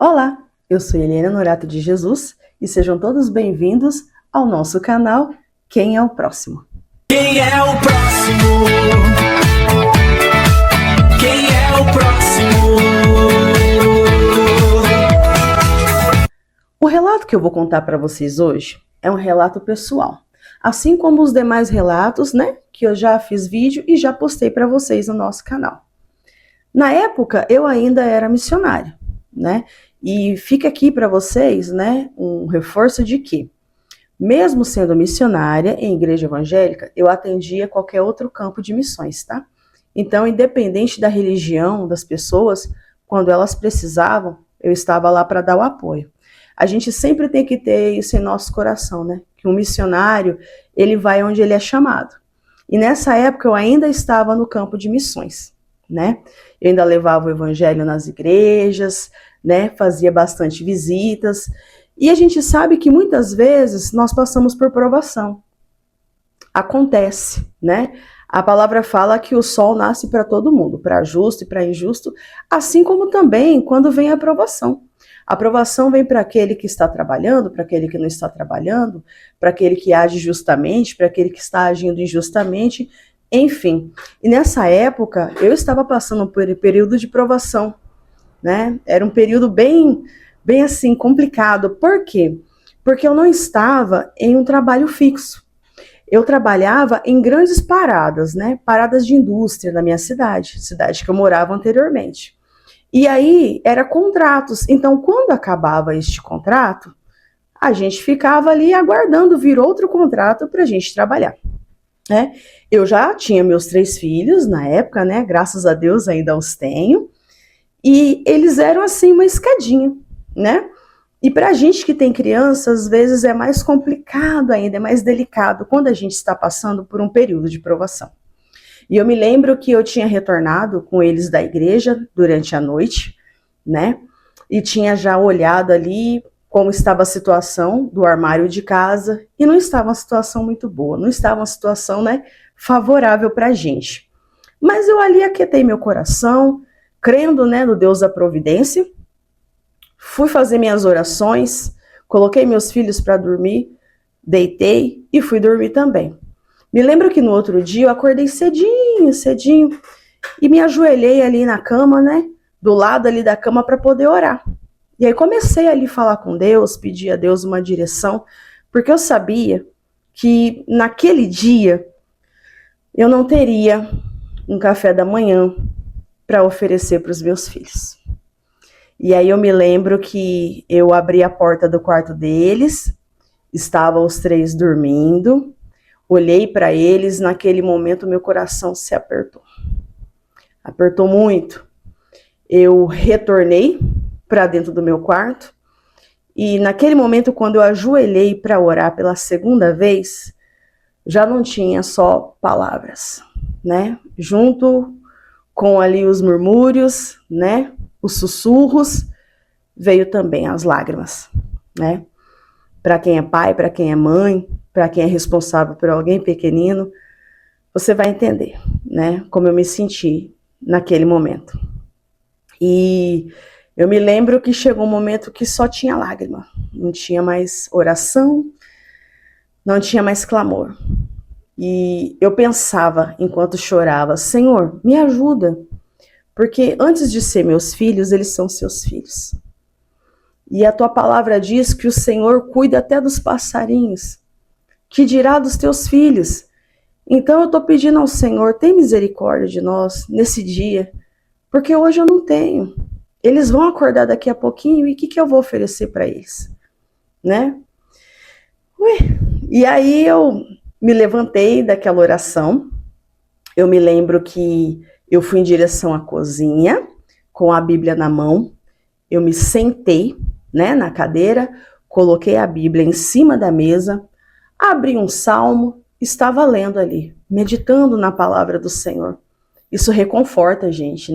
Olá, eu sou Helena Norato de Jesus e sejam todos bem-vindos ao nosso canal Quem é o Próximo? Quem é o próximo? Quem é o próximo? O relato que eu vou contar para vocês hoje é um relato pessoal, assim como os demais relatos, que eu já fiz vídeo e já postei para vocês no nosso canal. Na época, eu ainda era missionária, E fica aqui para vocês, um reforço de que, mesmo sendo missionária em igreja evangélica, eu atendia qualquer outro campo de missões, tá? Então, independente da religião das pessoas, quando elas precisavam, eu estava lá para dar o apoio. A gente sempre tem que ter isso em nosso coração, Que um missionário, ele vai onde ele é chamado. E nessa época eu ainda estava no campo de missões, Eu ainda levava o evangelho nas igrejas, fazia bastante visitas. E a gente sabe que muitas vezes nós passamos por provação. Acontece, A palavra fala que o sol nasce para todo mundo, para justo e para injusto, assim como também quando vem a provação. A provação vem para aquele que está trabalhando, para aquele que não está trabalhando, para aquele que age justamente, para aquele que está agindo injustamente, enfim. E nessa época, eu estava passando por um período de provação, Era um período bem assim, complicado. Por quê? Porque eu não estava em um trabalho fixo. Eu trabalhava em grandes paradas, Paradas de indústria na minha cidade que eu morava anteriormente. E aí, era contratos. Então, quando acabava este contrato, a gente ficava ali aguardando vir outro contrato para a gente trabalhar, Eu já tinha meus 3 filhos na época, Graças a Deus ainda os tenho. E eles eram assim uma escadinha, E para a gente que tem criança, às vezes é mais complicado ainda, é mais delicado quando a gente está passando por um período de provação. E eu me lembro que eu tinha retornado com eles da igreja durante a noite, E tinha já olhado ali como estava a situação do armário de casa, e não estava uma situação muito boa, não estava uma situação, favorável para a gente. Mas eu ali aquietei meu coração, crendo, no Deus da providência, fui fazer minhas orações, coloquei meus filhos para dormir, deitei e fui dormir também. Me lembro que no outro dia eu acordei cedinho, e me ajoelhei ali na cama, do lado ali da cama para poder orar. E aí comecei ali a falar com Deus, pedir a Deus uma direção, porque eu sabia que naquele dia eu não teria um café da manhã para oferecer para os meus filhos. E aí eu me lembro que eu abri a porta do quarto deles, estavam os 3 dormindo, olhei para eles, naquele momento meu coração se apertou. Apertou muito. Eu retornei para dentro do meu quarto e naquele momento, quando eu ajoelhei para orar pela segunda vez, já não tinha só palavras, Junto com ali os murmúrios, os sussurros, veio também as lágrimas, Para quem é pai, para quem é mãe, para quem é responsável por alguém pequenino, você vai entender, como eu me senti naquele momento. E eu me lembro que chegou um momento que só tinha lágrima, não tinha mais oração, não tinha mais clamor. E eu pensava, enquanto chorava, Senhor, me ajuda, porque antes de ser meus filhos, eles são seus filhos. E a tua palavra diz que o Senhor cuida até dos passarinhos, que dirá dos teus filhos. Então eu estou pedindo ao Senhor, tem misericórdia de nós nesse dia, porque hoje eu não tenho. Eles vão acordar daqui a pouquinho e o que eu vou oferecer para eles? E aí eu me levantei daquela oração, eu me lembro que eu fui em direção à cozinha, com a Bíblia na mão, eu me sentei, na cadeira, coloquei a Bíblia em cima da mesa, abri um salmo, estava lendo ali, meditando na palavra do Senhor. Isso reconforta a gente,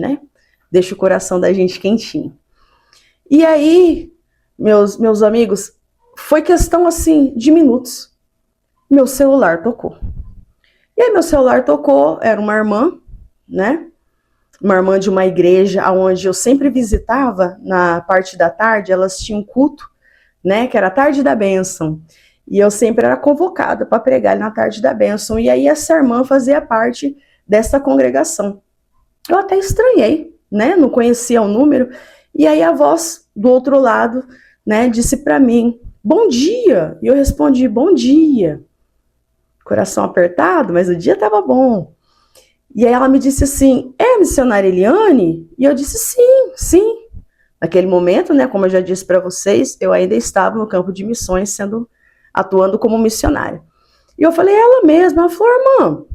Deixa o coração da gente quentinho. E aí, meus amigos, foi questão assim de minutos. Meu celular tocou. E aí meu celular tocou, era uma irmã, uma irmã de uma igreja onde eu sempre visitava na parte da tarde, elas tinham um culto, né, que era a tarde da bênção. E eu sempre era convocada para pregar na tarde da bênção. E aí essa irmã fazia parte dessa congregação. Eu até estranhei, né, não conhecia o número. E aí a voz do outro lado, né, disse para mim, bom dia. E eu respondi, bom dia. Coração apertado, mas o dia estava bom. E aí ela me disse assim, é a missionária Eliane? E eu disse, sim, sim. Naquele momento, né, como eu já disse para vocês, eu ainda estava no campo de missões, atuando como missionária. E eu falei, ela mesma. Ela falou, irmã,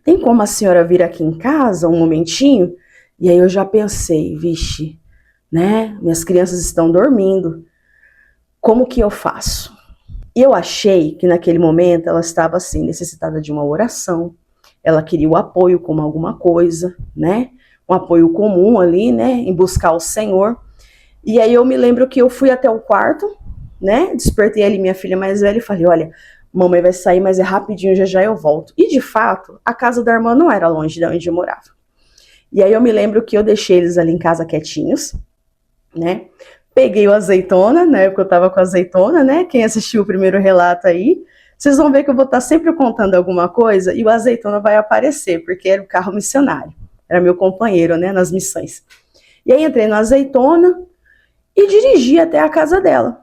tem como a senhora vir aqui em casa um momentinho? E aí eu já pensei, vixe, né, minhas crianças estão dormindo. Como que eu faço? E eu achei que naquele momento ela estava assim, necessitada de uma oração. Ela queria o apoio como alguma coisa, né? Um apoio comum ali, né? Em buscar o Senhor. E aí eu me lembro que eu fui até o quarto, né? Despertei ali minha filha mais velha e falei, olha, mamãe vai sair, mas é rapidinho, já já eu volto. E de fato, a casa da irmã não era longe de onde eu morava. E aí eu me lembro que eu deixei eles ali em casa quietinhos, né? Peguei o azeitona, na época eu tava com azeitona, né? Quem assistiu o primeiro relato aí, vocês vão ver que eu vou estar sempre contando alguma coisa e o azeitona vai aparecer, porque era o carro missionário. Era meu companheiro, né, nas missões. E aí entrei no azeitona e dirigi até a casa dela.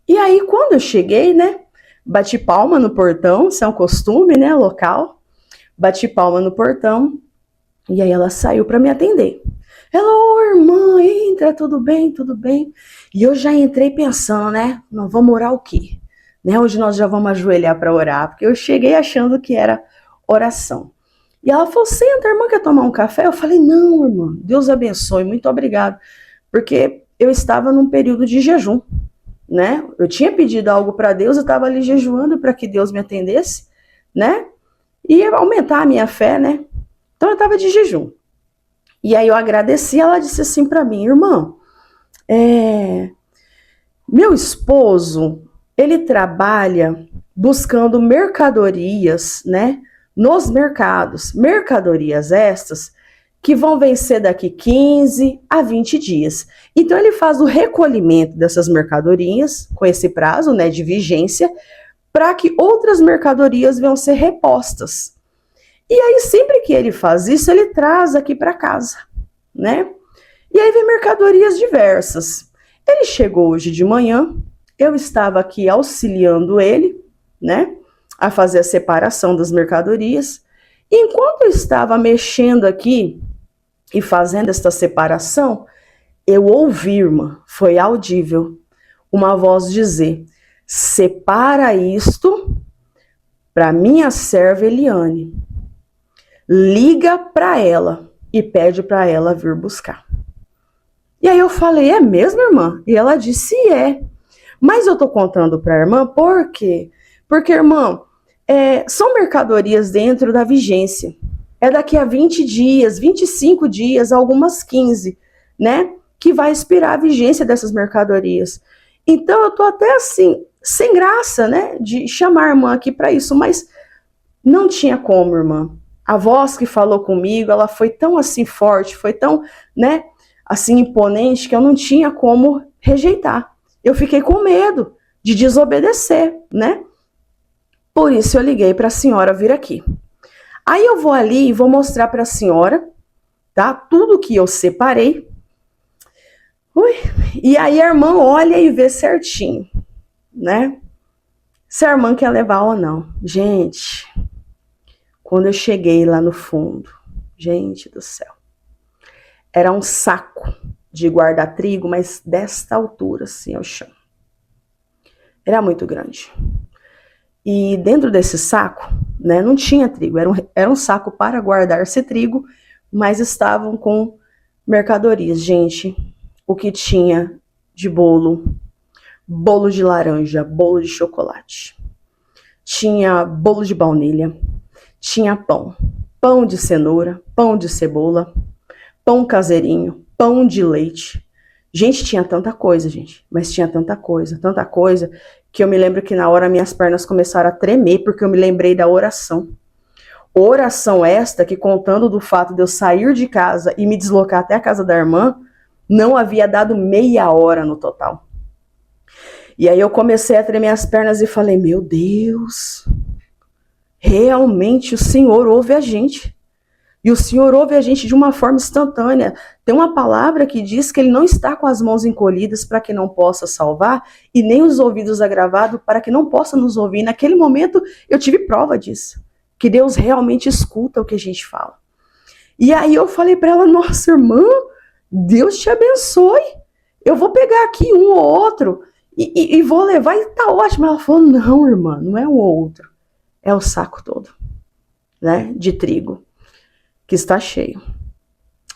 E aí quando eu cheguei, né, bati palma no portão, isso é um costume, né, local. Bati palma no portão e aí ela saiu para me atender. Hello, irmã, entra, tudo bem, tudo bem. E eu já entrei pensando, né, nós vamos orar o quê? Né, hoje nós já vamos ajoelhar para orar, porque eu cheguei achando que era oração. E ela falou, senta, a irmã quer tomar um café? Eu falei, não, irmã, Deus abençoe, muito obrigado. Porque eu estava num período de jejum, né? Eu tinha pedido algo para Deus, eu estava ali jejuando para que Deus me atendesse, né? E aumentar a minha fé, né? Então eu estava de jejum. E aí eu agradeci, ela disse assim para mim, irmã, meu esposo, ele trabalha buscando mercadorias, né? Nos mercados, mercadorias estas que vão vencer daqui 15 a 20 dias. Então ele faz o recolhimento dessas mercadorias com esse prazo, né, de vigência, para que outras mercadorias venham ser repostas. E aí sempre que ele faz isso, ele traz aqui para casa, né? E aí vem mercadorias diversas. Ele chegou hoje de manhã, eu estava aqui auxiliando ele, né, a fazer a separação das mercadorias. E enquanto eu estava mexendo aqui e fazendo esta separação, eu ouvi, irmã, foi audível, uma voz dizer, separa isto para minha serva Eliane. Liga para ela e pede para ela vir buscar. E aí eu falei, é mesmo, irmã? E ela disse, é. Mas eu tô contando para a irmã por quê? Porque, irmã, são mercadorias dentro da vigência. É daqui a 20 dias, 25 dias, algumas 15, né? Que vai expirar a vigência dessas mercadorias. Então eu tô até assim, sem graça, né? De chamar a irmã aqui para isso, mas não tinha como, irmã. A voz que falou comigo, ela foi tão assim forte, foi tão, né? Assim imponente que eu não tinha como rejeitar. Eu fiquei com medo de desobedecer, né? Por isso eu liguei para a senhora vir aqui. Aí eu vou ali e vou mostrar para a senhora, tá? Tudo que eu separei. Ui. E aí a irmã olha e vê certinho, né? Se a irmã quer levar ou não. Gente, quando eu cheguei lá no fundo, gente do céu, era um saco de guardar trigo, mas desta altura, assim, ao chão. Era muito grande. E dentro desse saco, né, não tinha trigo, era um saco para guardar-se trigo, mas estavam com mercadorias. Gente, o que tinha de bolo de laranja, bolo de chocolate, tinha bolo de baunilha, tinha pão de cenoura, pão de cebola, pão caseirinho, pão de leite. Gente, tinha tanta coisa, gente, mas tinha tanta coisa, que eu me lembro que na hora minhas pernas começaram a tremer, porque eu me lembrei da oração. Oração esta que, contando do fato de eu sair de casa e me deslocar até a casa da irmã, não havia dado meia hora no total. E aí eu comecei a tremer as pernas e falei, meu Deus, realmente o Senhor ouve a gente. E o Senhor ouve a gente de uma forma instantânea. Tem uma palavra que diz que Ele não está com as mãos encolhidas para que não possa salvar, e nem os ouvidos agravados para que não possa nos ouvir. Naquele momento eu tive prova disso, que Deus realmente escuta o que a gente fala. E aí eu falei para ela, nossa irmã, Deus te abençoe. Eu vou pegar aqui um ou outro e vou levar e tá ótimo. Ela falou, não irmã, não é um ou outro, é o saco todo, né, de trigo, que está cheio.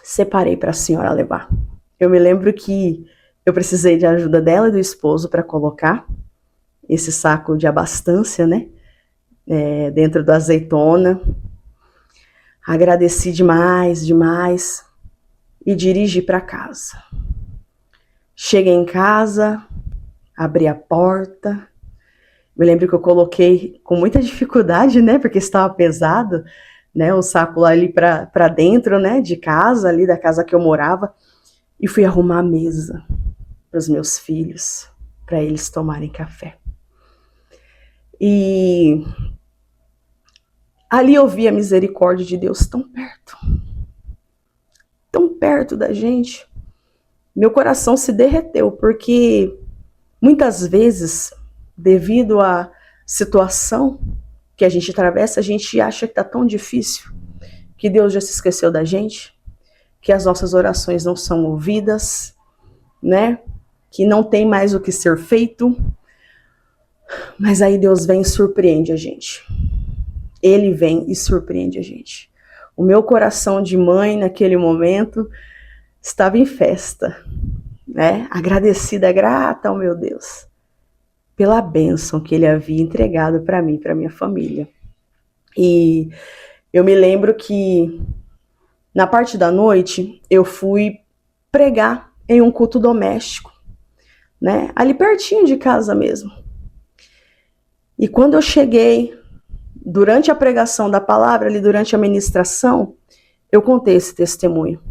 Separei para a senhora levar. Eu me lembro que eu precisei de ajuda dela e do esposo para colocar esse saco de abastança, né, dentro da azeitona. Agradeci demais, demais e dirigi para casa. Cheguei em casa, abri a porta. Me lembro que eu coloquei com muita dificuldade, né, porque estava pesado, né, o saco lá ali para dentro, né, de casa, ali da casa que eu morava, e fui arrumar a mesa para os meus filhos, para eles tomarem café. E ali eu vi a misericórdia de Deus tão perto da gente. Meu coração se derreteu, porque muitas vezes, devido à situação que a gente atravessa, a gente acha que está tão difícil, que Deus já se esqueceu da gente, que as nossas orações não são ouvidas, né? Que não tem mais o que ser feito. Mas aí Deus vem e surpreende a gente. Ele vem e surpreende a gente. O meu coração de mãe, naquele momento, estava em festa, né? Agradecida, grata ao meu Deus, pela bênção que Ele havia entregado para mim, para minha família. E eu me lembro que, na parte da noite, eu fui pregar em um culto doméstico, né? Ali pertinho de casa mesmo. E quando eu cheguei, durante a pregação da palavra, ali durante a ministração, eu contei esse testemunho.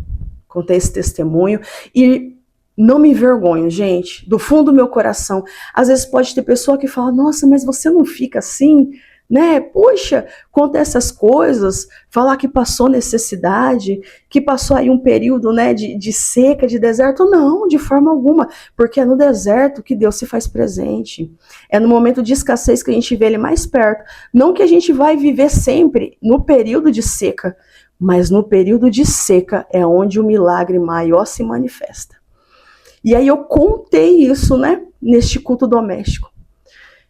E não me envergonho, gente, do fundo do meu coração. Às vezes pode ter pessoa que fala, nossa, mas você não fica assim, né? Poxa, conta essas coisas, falar que passou necessidade, que passou aí um período, né, de seca, de deserto. Não, de forma alguma, porque é no deserto que Deus se faz presente. É no momento de escassez que a gente vê Ele mais perto. Não que a gente vai viver sempre no período de seca, mas no período de seca é onde o milagre maior se manifesta. E aí eu contei isso, né, neste culto doméstico.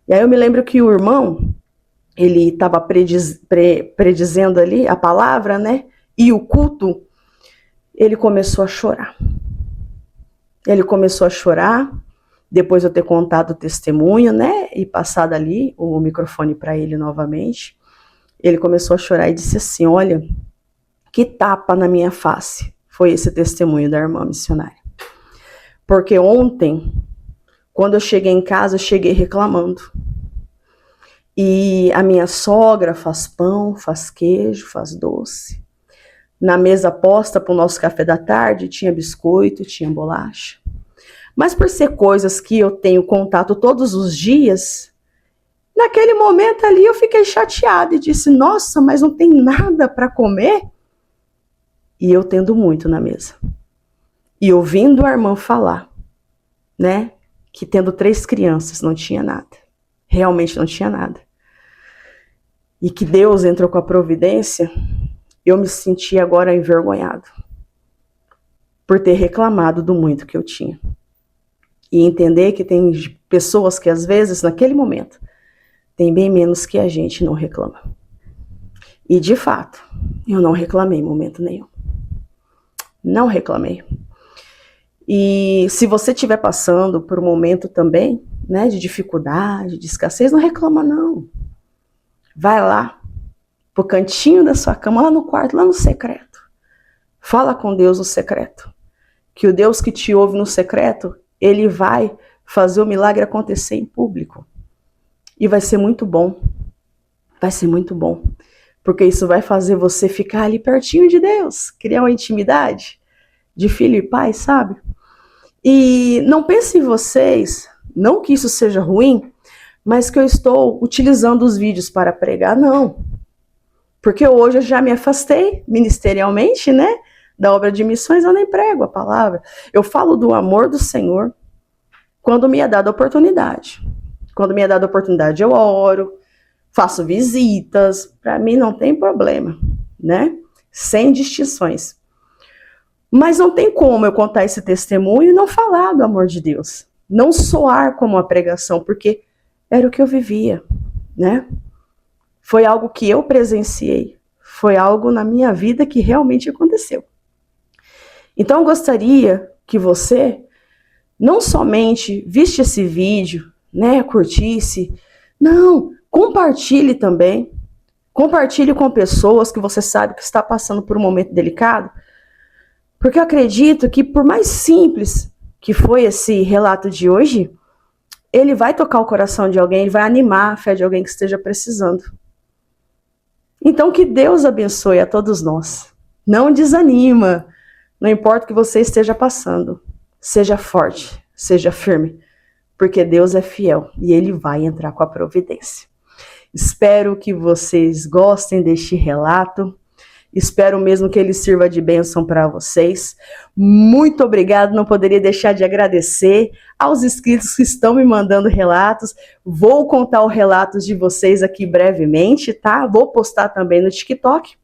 E aí eu me lembro que o irmão, ele estava predizendo ali a palavra, né, e o culto, ele começou a chorar. Depois de eu ter contado o testemunho, né, e passado ali o microfone para ele novamente, ele começou a chorar e disse assim, olha, que tapa na minha face foi esse testemunho da irmã missionária. Porque ontem, quando eu cheguei em casa, eu cheguei reclamando. E a minha sogra faz pão, faz queijo, faz doce. Na mesa posta para o nosso café da tarde, tinha biscoito, tinha bolacha. Mas por ser coisas que eu tenho contato todos os dias, naquele momento ali eu fiquei chateada e disse, nossa, mas não tem nada para comer? E eu tendo muito na mesa. E ouvindo a irmã falar, né, que tendo 3 crianças não tinha nada. Realmente não tinha nada. E que Deus entrou com a providência, eu me senti agora envergonhado por ter reclamado do muito que eu tinha. E entender que tem pessoas que às vezes, naquele momento, tem bem menos que a gente não reclama. E de fato, eu não reclamei em momento nenhum. Não reclamei. E se você estiver passando por um momento também, né, de dificuldade, de escassez, não reclama não. Vai lá, pro cantinho da sua cama, lá no quarto, lá no secreto. Fala com Deus no secreto. Que o Deus que te ouve no secreto, Ele vai fazer o milagre acontecer em público. E vai ser muito bom. Vai ser muito bom. porque isso vai fazer você ficar ali pertinho de Deus, criar uma intimidade de filho e pai, sabe? E não pense em vocês, não que isso seja ruim, mas que eu estou utilizando os vídeos para pregar, não. Porque hoje eu já me afastei ministerialmente, né? Da obra de missões, eu nem prego a palavra. Eu falo do amor do Senhor quando me é dada a oportunidade. Quando me é dada a oportunidade, eu oro, faço visitas, para mim não tem problema, né? Sem distinções. Mas não tem como eu contar esse testemunho e não falar do amor de Deus. Não soar como uma pregação, porque era o que eu vivia, né? Foi algo que eu presenciei. Foi algo na minha vida que realmente aconteceu. Então eu gostaria que você não somente visse esse vídeo, né, curtisse, não, compartilhe também. Compartilhe com pessoas que você sabe que está passando por um momento delicado, porque eu acredito que por mais simples que foi esse relato de hoje, ele vai tocar o coração de alguém, ele vai animar a fé de alguém que esteja precisando. Então que Deus abençoe a todos nós. Não desanima, não importa o que você esteja passando. Seja forte, seja firme, porque Deus é fiel e Ele vai entrar com a providência. Espero que vocês gostem deste relato. Espero mesmo que ele sirva de bênção para vocês. Muito obrigado, não poderia deixar de agradecer aos inscritos que estão me mandando relatos. Vou contar os relatos de vocês aqui brevemente, tá? Vou postar também no TikTok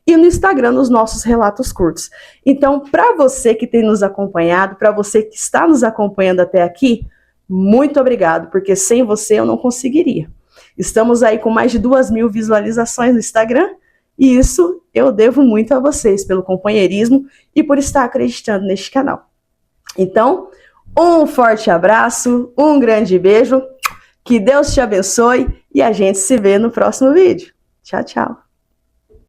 e no Instagram nos nossos relatos curtos. Então, para você que tem nos acompanhado, para você que está nos acompanhando até aqui, muito obrigado, porque sem você eu não conseguiria. Estamos aí com mais de 2.000 visualizações no Instagram, e isso eu devo muito a vocês, pelo companheirismo e por estar acreditando neste canal. Então, um forte abraço, um grande beijo, que Deus te abençoe e a gente se vê no próximo vídeo. Tchau, tchau.